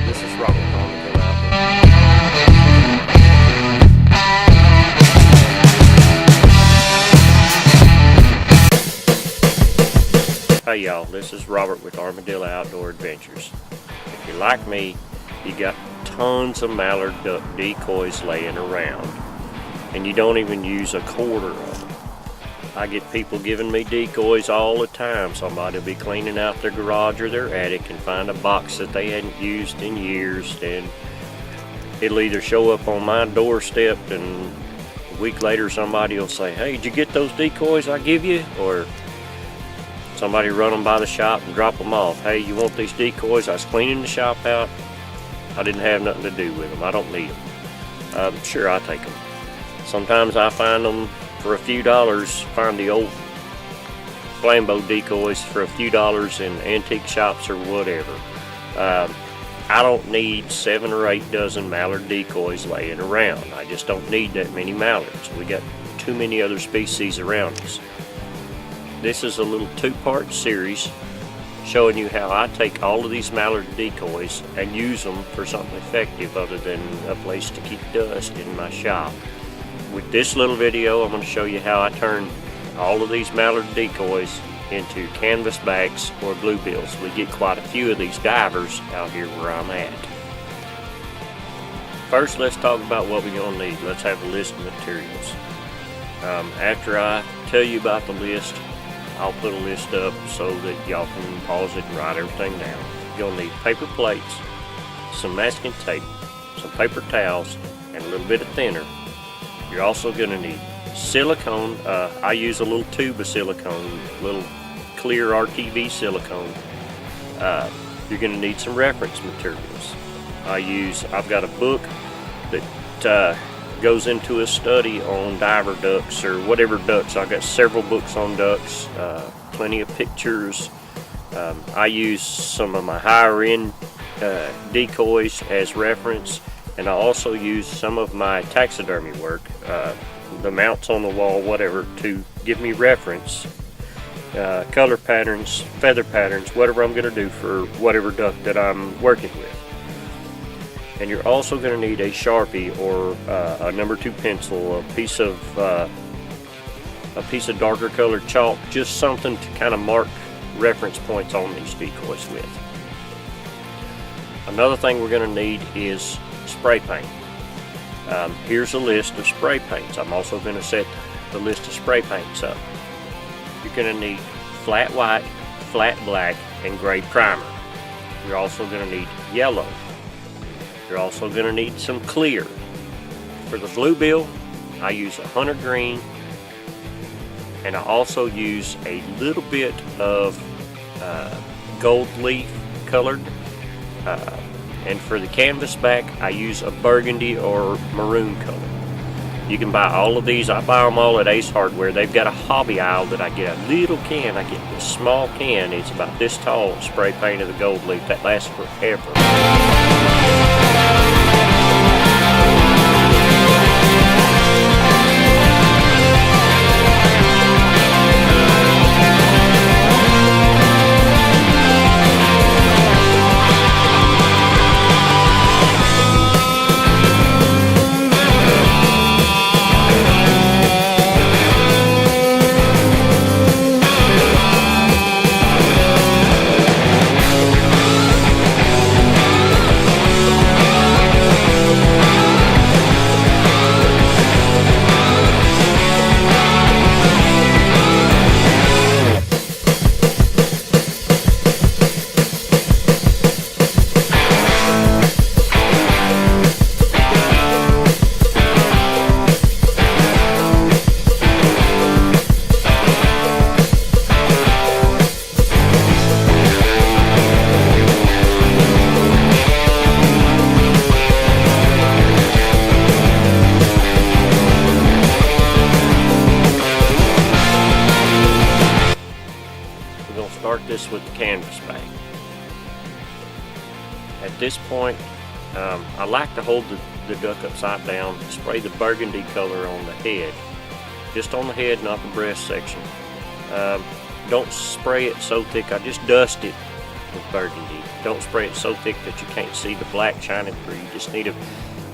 This is Robert from Hey y'all, this is Robert with Armadillo Outdoor Adventures. If you like me, you got tons of mallard duck decoys laying around, and you don't even use a quarter of them. I get people giving me decoys all the time. Somebody will be cleaning out their garage or their attic and find a box that they hadn't used in years, and it'll either show up on my doorstep and a week later somebody will say, "Hey, did you get those decoys I give you?" Or somebody run them by the shop and drop them off. "Hey, you want these decoys? I was cleaning the shop out. I didn't have nothing to do with them. I don't need them." Sure, I take them. Sometimes I find them for a few dollars. Find the old Flambeau decoys for a few dollars in antique shops or whatever. I don't need 7 or 8 dozen mallard decoys laying around. I just don't need that many mallards. We got too many other species around us. This is a little 2-part series showing you how I take all of these mallard decoys and use them for something effective other than a place to keep dust in my shop. With this little video, I'm going to show you how I turn all of these mallard decoys into canvas backs or bluebills. We get quite a few of these divers out here where I'm at. First, let's talk about what we're going to need. Let's have a list of materials. After I tell you about the list, I'll put a list up so that y'all can pause it and write everything down. You'll need paper plates, some masking tape, some paper towels, and a little bit of thinner. You're also going to need silicone. I use a little tube of silicone, little clear RTV silicone. You're going to need some reference materials. I've got a book that goes into a study on diver ducks or whatever ducks. I've got several books on ducks, plenty of pictures. I use some of my higher end decoys as reference, and I also use some of my taxidermy work, the mounts on the wall, whatever, to give me reference, color patterns, feather patterns, whatever I'm going to do for whatever duck that I'm working with. And you're also going to need a Sharpie or a number 2 pencil, a piece of darker colored chalk, just something to kind of mark reference points on these decoys with. Another thing we're going to need is spray paint. Here's a list of spray paints. I'm also going to set the list of spray paints up. You're going to need flat white, flat black, and gray primer. You're also going to need yellow. You're also going to need some clear. For the bluebill, I use a hunter green, and I also use a little bit of gold leaf colored. And for the canvas back, I use a burgundy or maroon color. You can buy all of these. I buy them all at Ace Hardware. They've got a hobby aisle that I get a little can. I get this small can. It's about this tall, spray paint of the gold leaf. That lasts forever. This with the canvas bag. At this point, I like to hold the duck upside down, spray the burgundy color on the head, just on the head, not the breast section. Don't spray it so thick. I just dust it with burgundy. Don't spray it so thick that you can't see the black shining through. You just need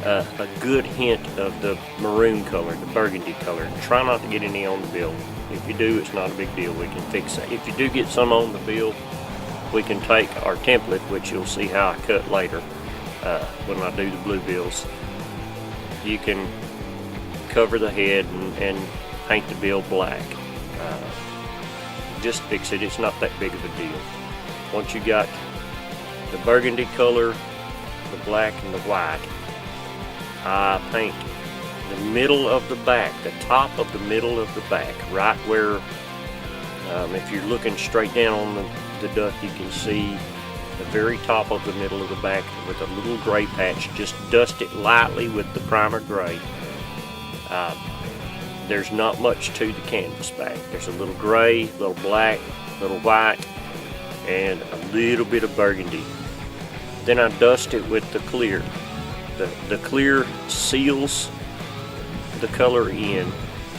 a good hint of the maroon color, the burgundy color. Try not to get any on the bill. If you do, it's not a big deal. We can fix it. If you do get some on the bill, we can take our template, which you'll see how I cut later when I do the blue bills. You can cover the head and paint the bill black. Just fix it. It's not that big of a deal. Once you got the burgundy color, the black, and the white, I paint the middle of the back, the top of the middle of the back, right where, if you're looking straight down on the duck, you can see the very top of the middle of the back with a little gray patch. Just dust it lightly with the primer gray. There's not much to the canvas back. There's a little gray, a little black, a little white, and a little bit of burgundy. Then I dust it with the clear. The clear seals the color in.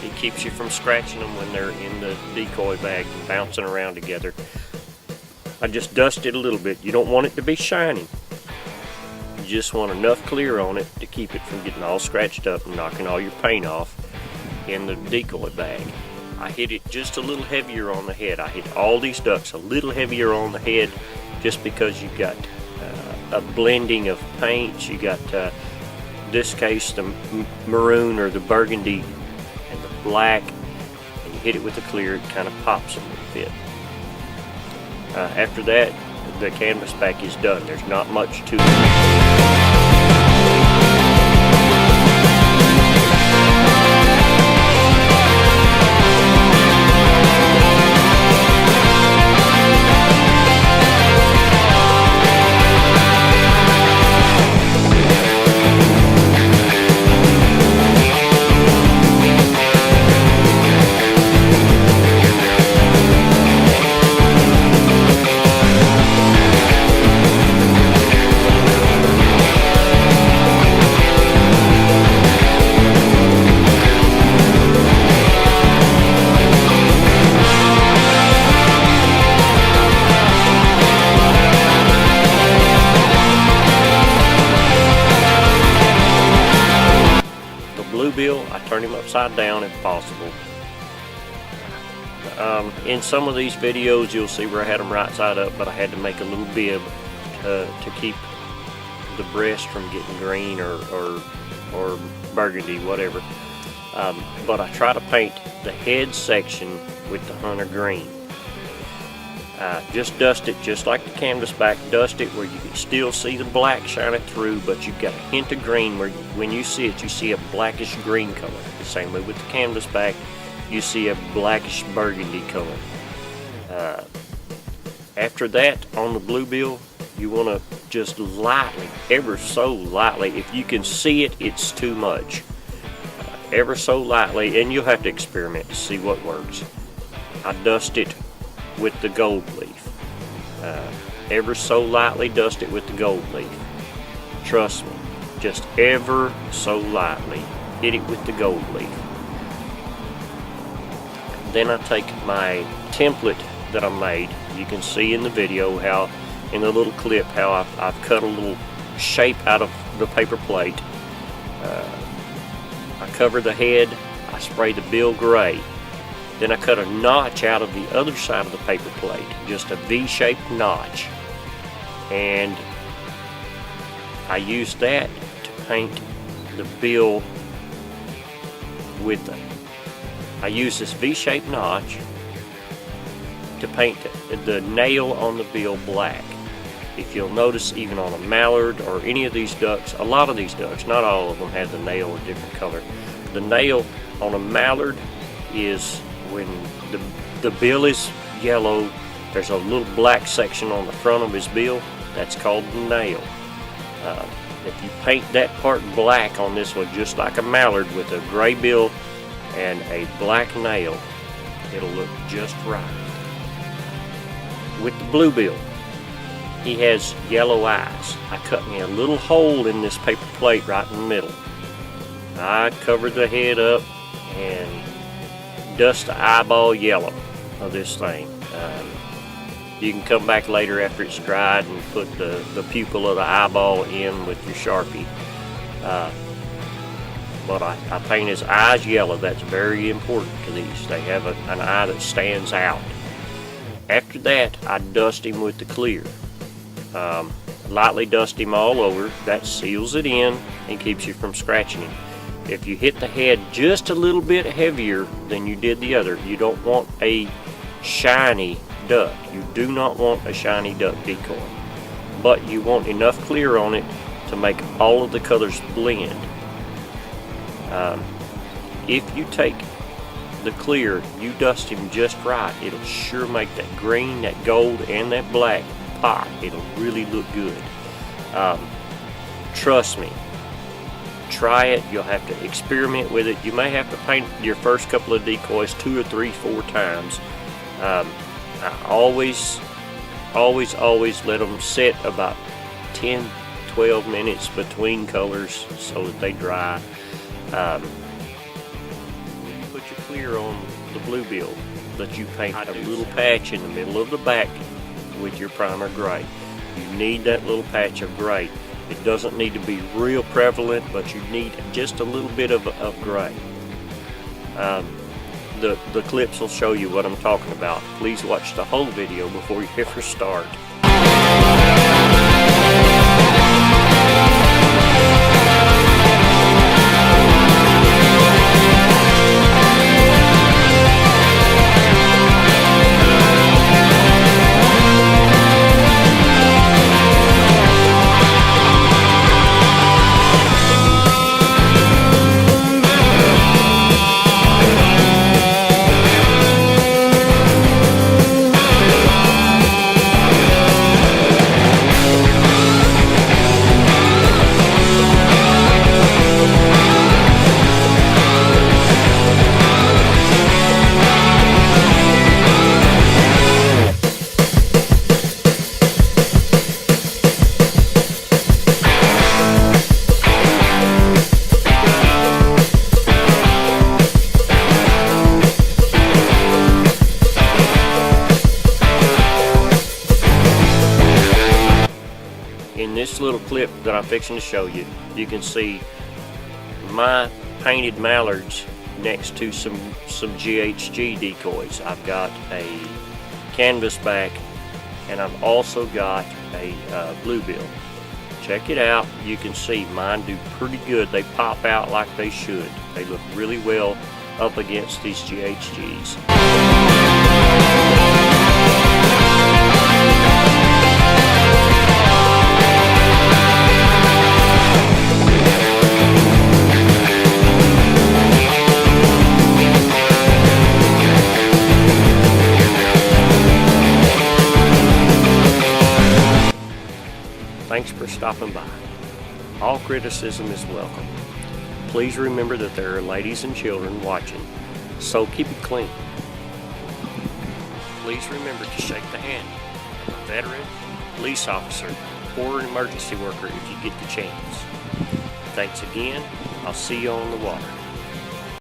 It keeps you from scratching them when they're in the decoy bag and bouncing around together. I just dust it a little bit. You don't want it to be shiny. You just want enough clear on it to keep it from getting all scratched up and knocking all your paint off in the decoy bag. I hit it just a little heavier on the head. I hit all these ducks a little heavier on the head just because you got a blending of paints. You got, this case, the maroon or the burgundy and the black, and you hit it with the clear, it kind of pops a little bit. After that, the canvas back is done. There's not much to it. Bill, I turn him upside down if possible. In some of these videos you'll see where I had them right side up, but I had to make a little bib to keep the breast from getting green or burgundy, whatever. But I try to paint the head section with the hunter green. Just dust it just like the canvas back. Dust it where you can still see the black shining through, but you've got a hint of green where when you see it, you see a blackish green color. The same way with the canvas back, you see a blackish burgundy color. After that, on the blue bill, you want to just lightly, ever so lightly, if you can see it, it's too much. Ever so lightly, and you'll have to experiment to see what works. I dust it with the gold leaf. Ever so lightly dust it with the gold leaf. Trust me, just ever so lightly hit it with the gold leaf. Then I take my template that I made. You can see in the video how, in the little clip, how I've cut a little shape out of the paper plate. I cover the head, I spray the bill gray. Then I cut a notch out of the other side of the paper plate, just a V-shaped notch. And I use that to paint the bill with I use this V-shaped notch to paint the nail on the bill black. If you'll notice, even on a mallard or any of these ducks, a lot of these ducks, not all of them, have the nail a different color. The nail on a mallard is when the bill is yellow, there's a little black section on the front of his bill. That's called the nail. If you paint that part black on this one, just like a mallard with a gray bill and a black nail, it'll look just right. With the blue bill, he has yellow eyes. I cut me a little hole in this paper plate right in the middle. I covered the head up and dust the eyeball yellow of this thing. You can come back later after it's dried and put the pupil of the eyeball in with your Sharpie. But I paint his eyes yellow. That's very important to these. They have an eye that stands out. After that, I dust him with the clear. Lightly dust him all over. That seals it in and keeps you from scratching him. If you hit the head just a little bit heavier than you did the other, you don't want a shiny duck. You do not want a shiny duck decoy. But you want enough clear on it to make all of the colors blend. If you take the clear, you dust him just right, it'll sure make that green, that gold, and that black pop. It'll really look good. Trust me. Try it. You'll have to experiment with it. You may have to paint your first couple of decoys 2 or 3, 4 times. I always let them sit about 10, 12 minutes between colors so that they dry. Put your clear on the bluebill, that you paint a little patch in the middle of the back with your primer gray. You need that little patch of gray. It doesn't need to be real prevalent, but you need just a little bit of gray. The clips will show you what I'm talking about. Please watch the whole video before you ever start. In this little clip that I'm fixing to show you, you can see my painted mallards next to some GHG decoys. I've got a canvas back, and I've also got a bluebill. Check it out. You can see mine do pretty good. They pop out like they should. They look really well up against these GHGs. Thanks for stopping by. All criticism is welcome. Please remember that there are ladies and children watching, so keep it clean. Please remember to shake the hand of a veteran, police officer, or an emergency worker if you get the chance. Thanks again. I'll see you on the water.